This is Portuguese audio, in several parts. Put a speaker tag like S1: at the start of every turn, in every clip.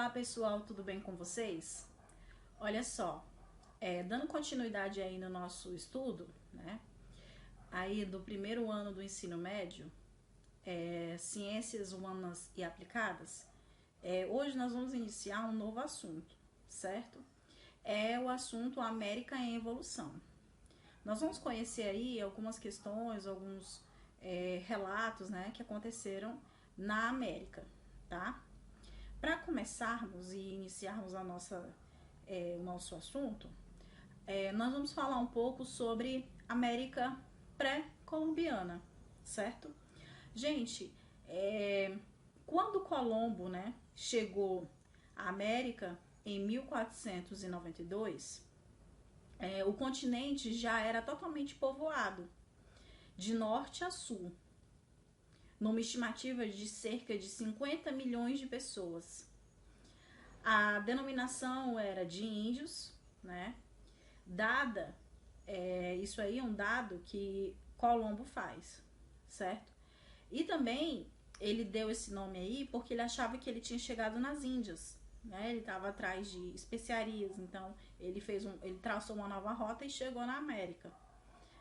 S1: Olá pessoal, tudo bem com vocês? Olha só, dando continuidade aí no nosso estudo, né? Aí do primeiro ano do ensino médio, Ciências Humanas e Aplicadas, hoje nós vamos iniciar um novo assunto, certo? É o assunto América em Evolução. Nós vamos conhecer aí algumas questões, alguns relatos, né, que aconteceram na América, tá? Para começarmos e iniciarmos o nosso assunto, nós vamos falar um pouco sobre América pré-colombiana, certo? Gente, quando Colombo, né, chegou à América em 1492, o continente já era totalmente povoado, de norte a sul, numa estimativa de cerca de 50 milhões de pessoas. A denominação era de índios, né? Isso aí é um dado que Colombo faz, certo? E também ele deu esse nome aí porque ele achava que ele tinha chegado nas Índias, né? Ele estava atrás de especiarias, então ele traçou uma nova rota e chegou na América,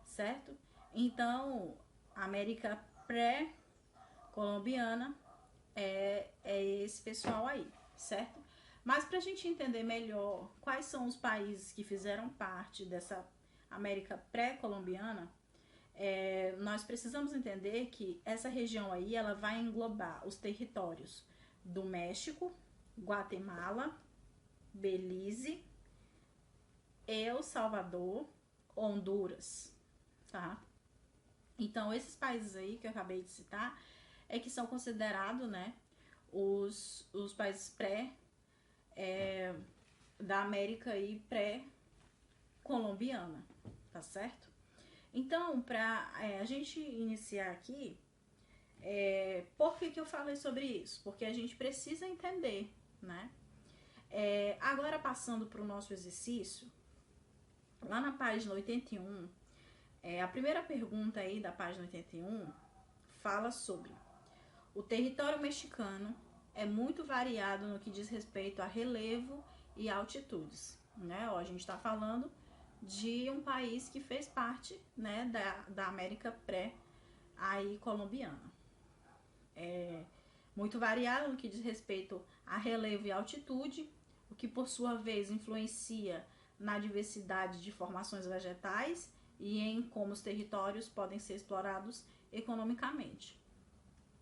S1: certo? Então, a América pré-colombiana é esse pessoal aí, certo? Mas para a gente entender melhor quais são os países que fizeram parte dessa América pré-colombiana, nós precisamos entender que essa região aí ela vai englobar os territórios do México, Guatemala, Belize, El Salvador, Honduras, tá? Então esses países aí que eu acabei de citar que são considerados, né, os países da América aí pré-colombiana, tá certo? Então, para a gente iniciar aqui, por que eu falei sobre isso? Porque a gente precisa entender, né? Agora, passando para o nosso exercício, lá na página 81, a primeira pergunta aí da página 81 fala sobre o território mexicano é muito variado no que diz respeito a relevo e altitudes, né? A gente está falando de um país que fez parte, né, da América pré-colombiana. Muito variado no que diz respeito a relevo e altitude, o que por sua vez influencia na diversidade de formações vegetais e em como os territórios podem ser explorados economicamente.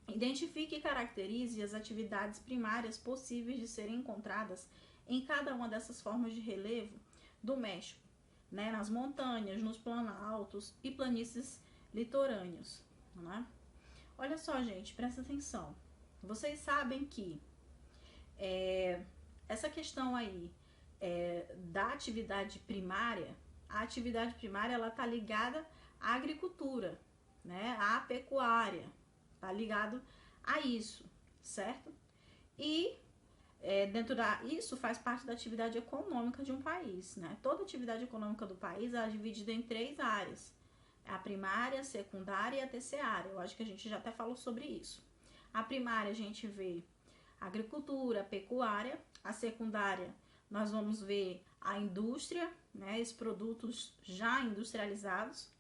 S1: Identifique e caracterize as atividades primárias possíveis de serem encontradas em cada uma dessas formas de relevo do México, né, nas montanhas, nos planaltos e planícies litorâneos, né? Olha só, gente, presta atenção. Vocês sabem que essa questão aí da atividade primária, a atividade primária ela tá ligada à agricultura, né, à pecuária, tá ligado a isso, certo? E isso faz parte da atividade econômica de um país, né? Toda atividade econômica do país é dividida em 3 áreas: a primária, a secundária e a terciária. Eu acho que a gente já até falou sobre isso. A primária a gente vê a agricultura, a pecuária. A secundária nós vamos ver a indústria, né? Esses produtos já industrializados.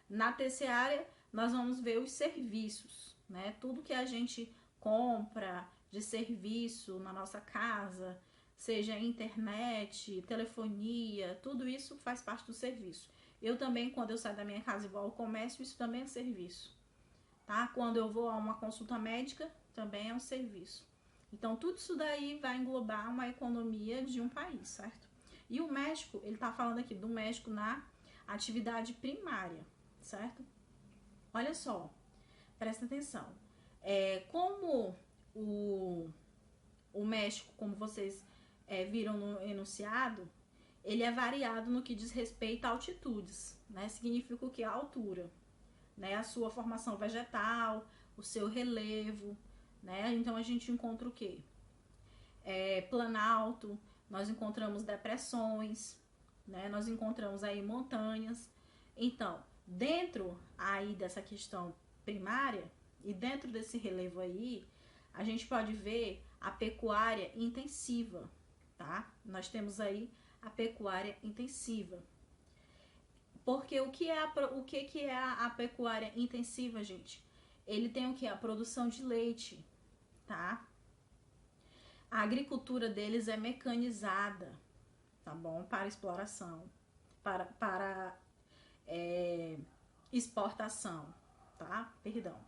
S1: Na terciária nós vamos ver os serviços, né? Tudo que a gente compra de serviço na nossa casa, seja internet, telefonia, tudo isso faz parte do serviço. Eu também, quando eu saio da minha casa e vou ao comércio, isso também é serviço, tá? Quando eu vou a uma consulta médica, também é um serviço. Então, tudo isso daí vai englobar uma economia de um país, certo? E o México, ele tá falando aqui do México na atividade primária, certo? Olha só, presta atenção. Como o México, como vocês viram no enunciado, ele é variado no que diz respeito a altitudes, né? Significa o que? A altura, né? A sua formação vegetal, o seu relevo, né? Então a gente encontra o quê? Planalto, nós encontramos depressões, né? Nós encontramos aí montanhas. Então, dentro aí dessa questão primária e dentro desse relevo aí, a gente pode ver a pecuária intensiva, tá? Nós temos aí a pecuária intensiva. Porque o que é a pecuária intensiva, gente? Ele tem o que? A produção de leite, tá? A agricultura deles é mecanizada, tá bom? Para exploração, para exportação, tá? Perdão.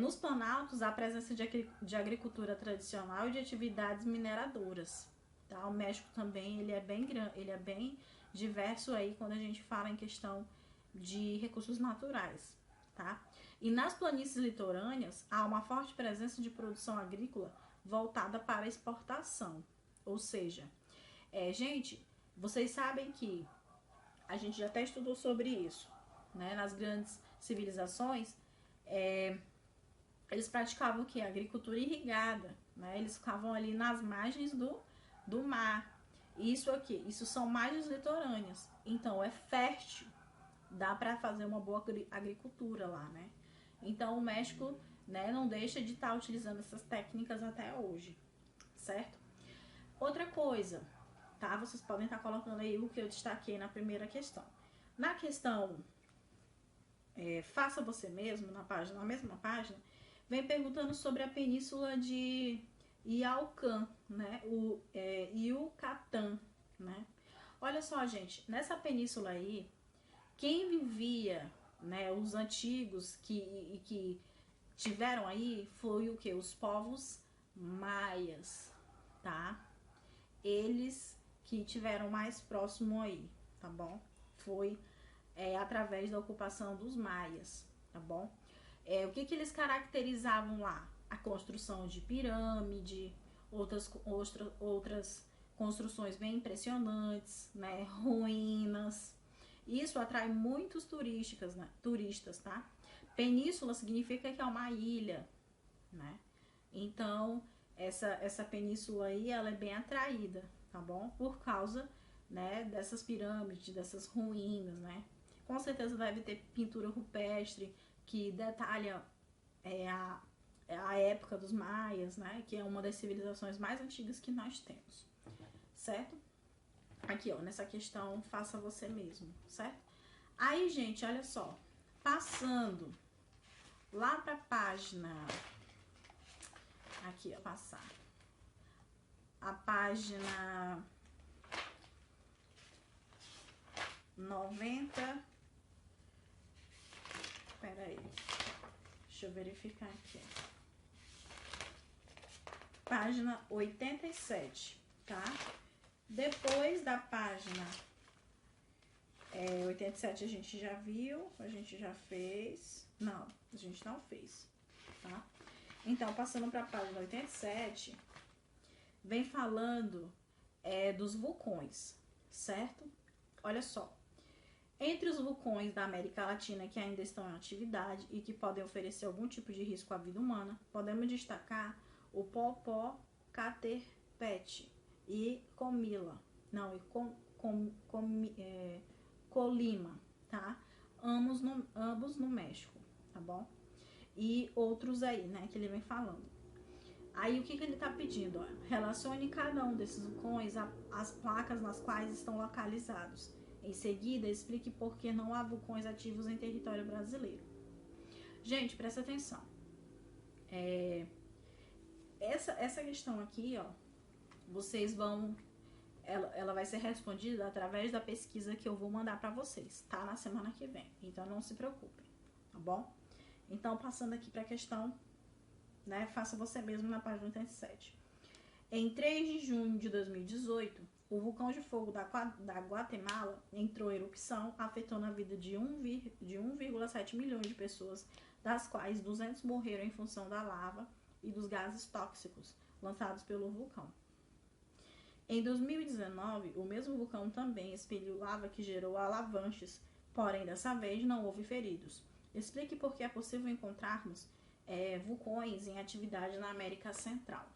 S1: Nos Planaltos, há presença de agricultura tradicional e de atividades mineradoras, tá? O México também, ele é bem diverso aí quando a gente fala em questão de recursos naturais, tá? E nas planícies litorâneas, há uma forte presença de produção agrícola voltada para a exportação. Ou seja, gente, vocês sabem que a gente já até estudou sobre isso, né? Nas grandes civilizações, eles praticavam o que? Agricultura irrigada, né? Eles ficavam ali nas margens do mar. Isso aqui, isso são margens litorâneas. Então, é fértil. Dá para fazer uma boa agricultura lá, né? Então, o México, né, não deixa de estar utilizando essas técnicas até hoje, certo? Outra coisa, tá? Vocês podem estar colocando aí o que eu destaquei na primeira questão. Na questão Faça Você Mesmo, na mesma página, vem perguntando sobre a península de Iaucã, né? O Yucatán, né? Olha só, gente, nessa península aí, quem vivia, né, os antigos que tiveram aí foi o que? Os povos maias, tá? Eles que tiveram mais próximo aí, tá bom? Foi através da ocupação dos maias, tá bom? O que eles caracterizavam lá? A construção de pirâmide, outras construções bem impressionantes, né? Ruínas. Isso atrai muitos turistas, tá? Península significa que é uma ilha, né? Então, essa península aí, ela é bem atraída, tá bom? Por causa, né, dessas pirâmides, dessas ruínas, né? Com certeza deve ter pintura rupestre que detalha a época dos maias, né? Que é uma das civilizações mais antigas que nós temos, certo? Aqui, ó, nessa questão, faça você mesmo, certo? Aí, gente, olha só. Passando lá pra página... Aqui, ó, passar. A página 90... Pera aí. Deixa eu verificar aqui. Página 87, tá? Depois da página 87 a gente já viu, a gente já fez. Não, a gente não fez, tá? Então, passando para a página 87, vem falando dos vulcões, certo? Olha só. Entre os vulcões da América Latina que ainda estão em atividade e que podem oferecer algum tipo de risco à vida humana, podemos destacar o Popocatépetl e Colima, tá? Ambos no México, tá bom? E outros aí, né, que ele vem falando. Aí o que ele tá pedindo? Ó? Relacione cada um desses vulcões às placas nas quais estão localizados. Em seguida, explique por que não há vulcões ativos em território brasileiro. Gente, presta atenção. Essa questão aqui, ó, vocês vão... Ela vai ser respondida através da pesquisa que eu vou mandar para vocês, tá? Na semana que vem. Então, não se preocupem, tá bom? Então, passando aqui para a questão, né? Faça você mesmo na página 87. Em 3 de junho de 2018, o vulcão de fogo da Guatemala entrou em erupção, afetando a vida de 1,7 milhões de pessoas, das quais 200 morreram em função da lava e dos gases tóxicos lançados pelo vulcão. Em 2019, o mesmo vulcão também expeliu lava que gerou alavanches, porém, dessa vez, não houve feridos. Explique por que é possível encontrarmos vulcões em atividade na América Central.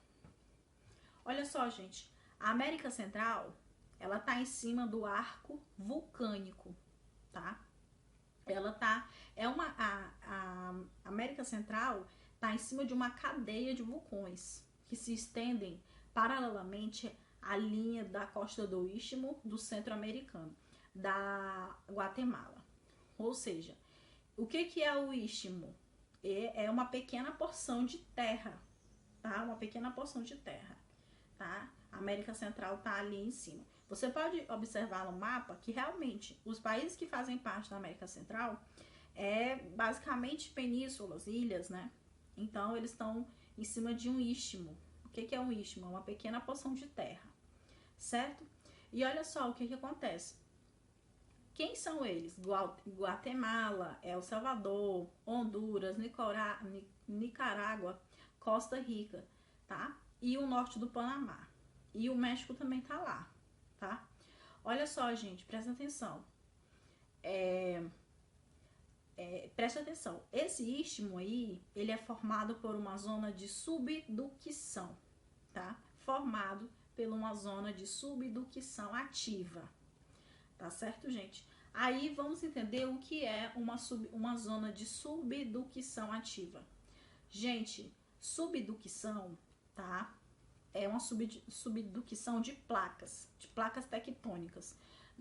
S1: Olha só, gente, a América Central, ela tá em cima do arco vulcânico, tá? A América Central tá em cima de uma cadeia de vulcões, que se estendem paralelamente à linha da costa do Istmo do Centro-Americano, da Guatemala. Ou seja, o que é o Istmo? É uma pequena porção de terra, tá? Uma pequena porção de terra, tá? A América Central tá ali em cima. Você pode observar no mapa que realmente os países que fazem parte da América Central é basicamente penínsulas, ilhas, né? Então eles estão em cima de um istmo. O que é um istmo? É uma pequena porção de terra, certo? E olha só o que acontece. Quem são eles? Guatemala, El Salvador, Honduras, Nicarágua, Costa Rica, tá? E o norte do Panamá. E o México também tá lá, tá? Olha só, gente, presta atenção. Presta atenção. Esse istmo aí, ele é formado por uma zona de subducção, tá? Formado por uma zona de subdução ativa. Tá certo, gente? Aí vamos entender o que é uma zona de subdução ativa. Gente, subdução, tá? É uma subdução de placas tectônicas.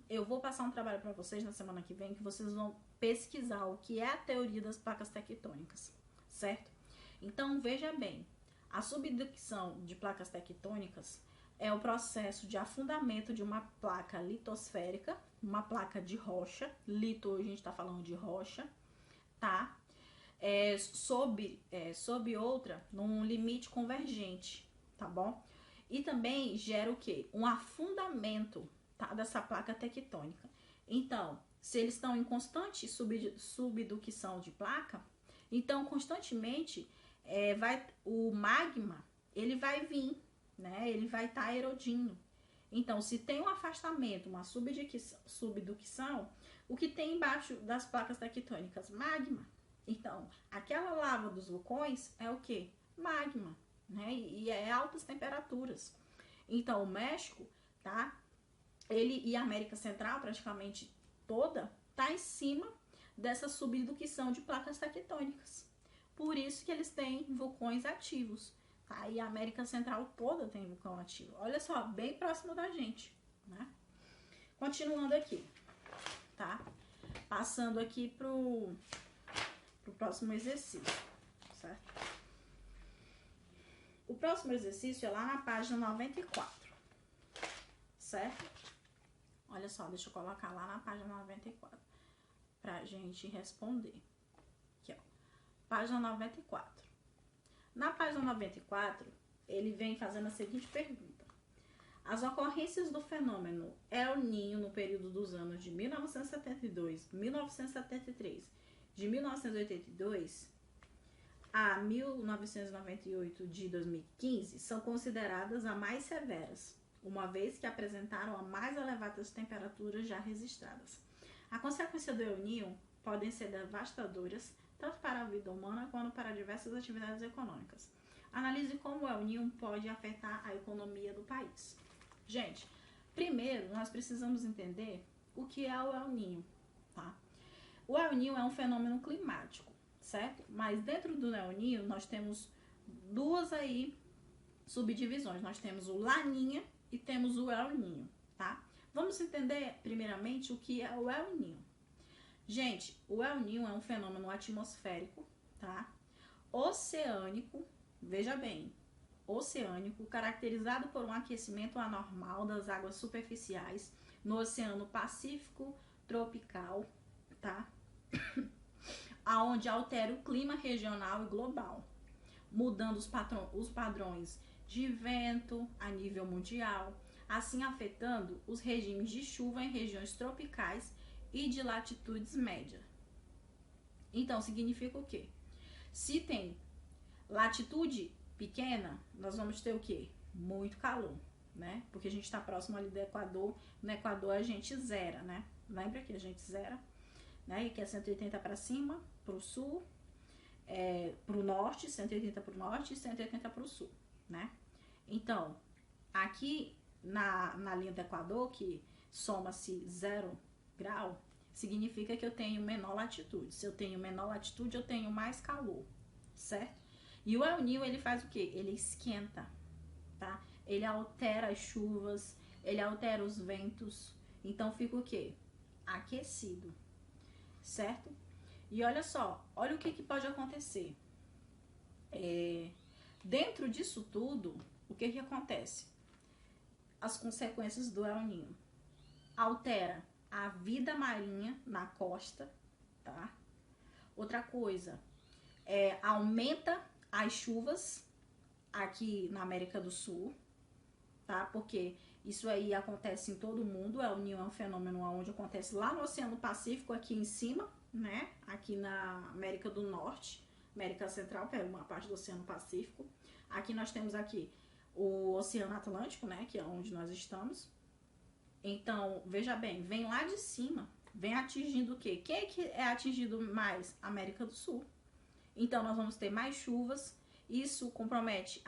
S1: Eu vou passar um trabalho para vocês na semana que vem, que vocês vão pesquisar o que é a teoria das placas tectônicas, certo? Então, veja bem, a subdução de placas tectônicas é o processo de afundamento de uma placa litosférica, uma placa de rocha, lito, a gente está falando de rocha, tá? Sob outra, num limite convergente, tá bom? E também gera o quê? Um afundamento, tá, dessa placa tectônica. Então, se eles estão em constante subdução de placa, então constantemente o magma, ele vai vir, né? Ele vai estar erodindo. Então, se tem um afastamento, uma subducção, o que tem embaixo das placas tectônicas? Magma. Então, aquela lava dos vulcões é o que? Magma, né? E é altas temperaturas. Então, o México, tá? Ele e a América Central, praticamente toda, tá em cima dessa subdução de placas tectônicas. Por isso que eles têm vulcões ativos. Tá? E a América Central toda tem vulcão ativo. Olha só, bem próximo da gente, né? Continuando aqui, tá? Passando aqui pro próximo exercício, certo? O próximo exercício é lá na página 94, certo? Olha só, deixa eu colocar lá na página 94 pra gente responder. Aqui, ó. Página 94. Na página 94, ele vem fazendo a seguinte pergunta. As ocorrências do fenômeno El Niño no período dos anos de 1972, 1973, de 1982 a 1998 de 2015 são consideradas as mais severas, uma vez que apresentaram as mais elevadas temperaturas já registradas. A consequência do El Niño podem ser devastadoras tanto para a vida humana quanto para diversas atividades econômicas. Analise como o El Niño pode afetar a economia do país. Gente, primeiro nós precisamos entender o que é o El Niño, tá? O El Niño é um fenômeno climático, certo? Mas dentro do El Niño nós temos duas aí subdivisões. Nós temos o Laninha e temos o El Niño, tá? Vamos entender primeiramente o que é o El Niño. Gente, o El Niño é um fenômeno atmosférico, tá? Oceânico, veja bem, oceânico, caracterizado por um aquecimento anormal das águas superficiais no Oceano Pacífico tropical, tá? Aonde altera o clima regional e global, mudando os padrões de vento a nível mundial, assim afetando os regimes de chuva em regiões tropicais e de latitudes médias. Então, significa o quê? Se tem latitude pequena, nós vamos ter o quê? Muito calor, né? Porque a gente está próximo ali do Equador. No Equador a gente zera, né? Lembra que a gente zera? Né? E que é 180 para cima, para o sul, para o norte, 180 para o norte e 180 para o sul, né? Então, aqui na linha do Equador, que soma-se 0 grau, significa que eu tenho menor latitude. Se eu tenho menor latitude, eu tenho mais calor, certo? E o El Niño, ele faz o quê? Ele esquenta, tá? Ele altera as chuvas, ele altera os ventos, então fica o quê? Aquecido, certo? E olha só, olha o que pode acontecer. Dentro disso tudo, o que acontece? As consequências do El Niño. Altera a vida marinha na costa, tá? Outra coisa, aumenta as chuvas aqui na América do Sul, tá? Porque isso aí acontece em todo mundo. O El Niño é um fenômeno onde acontece lá no Oceano Pacífico, aqui em cima, né? Aqui na América do Norte, América Central, que é uma parte do Oceano Pacífico. Aqui nós temos aqui o Oceano Atlântico, né? Que é onde nós estamos. Então, veja bem, vem lá de cima, vem atingindo o quê? Quem é que é atingido mais? América do Sul. Então, nós vamos ter mais chuvas. Isso compromete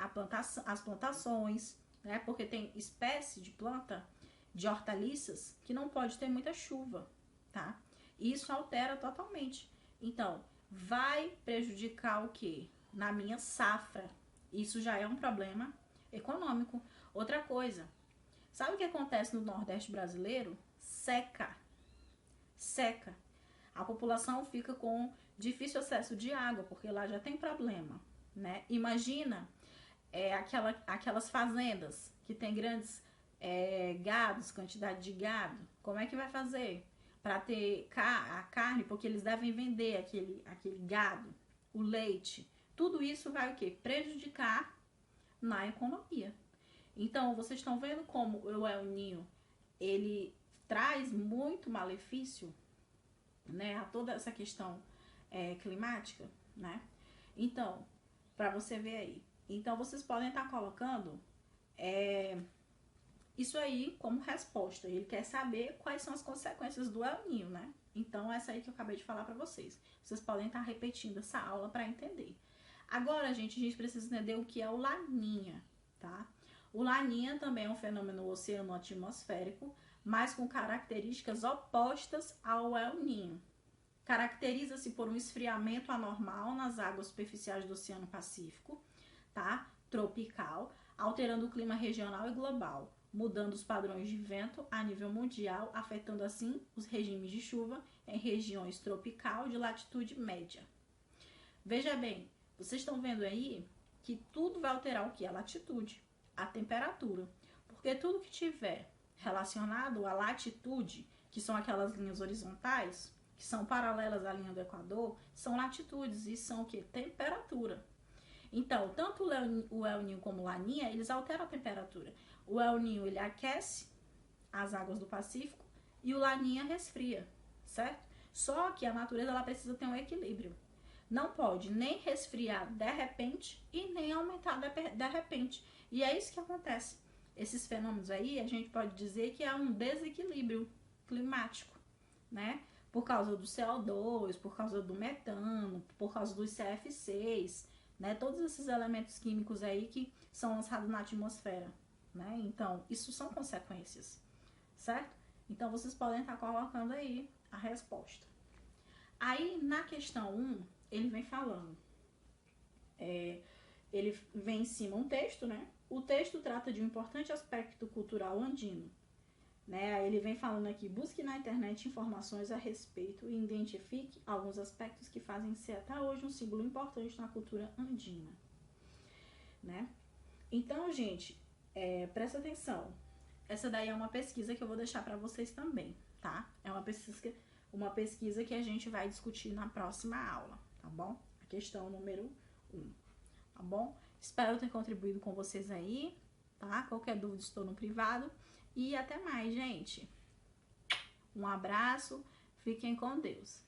S1: as plantações, né? Porque tem espécie de planta, de hortaliças, que não pode ter muita chuva, tá? Isso altera totalmente. Então, vai prejudicar o quê? Na minha safra. Isso já é um problema econômico. Outra coisa, sabe o que acontece no Nordeste brasileiro? Seca. Seca. A população fica com difícil acesso de água, porque lá já tem problema, né? Imagina aquelas fazendas que tem grandes gados, quantidade de gado. Como é que vai fazer para ter a carne? Porque eles devem vender aquele gado, o leite. Tudo isso vai o quê? Prejudicar na economia. Então, vocês estão vendo como o El Niño, ele traz muito malefício, né, a toda essa questão climática, né? Então, para você ver aí. Então, vocês podem estar colocando isso aí como resposta. Ele quer saber quais são as consequências do El Niño, né? Então, essa aí que eu acabei de falar para vocês. Vocês podem estar repetindo essa aula para entender. Agora, gente, a gente precisa entender o que é o Laninha, tá? O Laninha também é um fenômeno oceano-atmosférico, mas com características opostas ao El Niño. Caracteriza-se por um esfriamento anormal nas águas superficiais do Oceano Pacífico, tá? Tropical, alterando o clima regional e global, mudando os padrões de vento a nível mundial, afetando assim os regimes de chuva em regiões tropical de latitude média. Veja bem, vocês estão vendo aí que tudo vai alterar o que? A latitude, a temperatura, porque tudo que tiver relacionado à latitude, que são aquelas linhas horizontais, que são paralelas à linha do Equador, são latitudes e são o que? Temperatura. Então, tanto o El Niño como o Laninha, eles alteram a temperatura. O El Niño, ele aquece as águas do Pacífico e o Laninha resfria, certo? Só que a natureza, ela precisa ter um equilíbrio. Não pode nem resfriar de repente e nem aumentar de repente. E é isso que acontece. Esses fenômenos aí, a gente pode dizer que é um desequilíbrio climático, né? Por causa do CO2, por causa do metano, por causa dos CF6, né? Todos esses elementos químicos aí que são lançados na atmosfera, né? Então, isso são consequências, certo? Então, vocês podem estar colocando aí a resposta. Aí, na questão 1, ele vem falando. Ele vem em cima um texto, né? O texto trata de um importante aspecto cultural andino, né? Aí ele vem falando aqui, busque na internet informações a respeito e identifique alguns aspectos que fazem ser até hoje um símbolo importante na cultura andina, né? Então, gente, presta atenção. Essa daí é uma pesquisa que eu vou deixar para vocês também, tá? É uma pesquisa que a gente vai discutir na próxima aula, tá bom? A questão número 1, tá bom? Espero ter contribuído com vocês aí, tá? Qualquer dúvida, estou no privado. E até mais, gente. Um abraço, fiquem com Deus.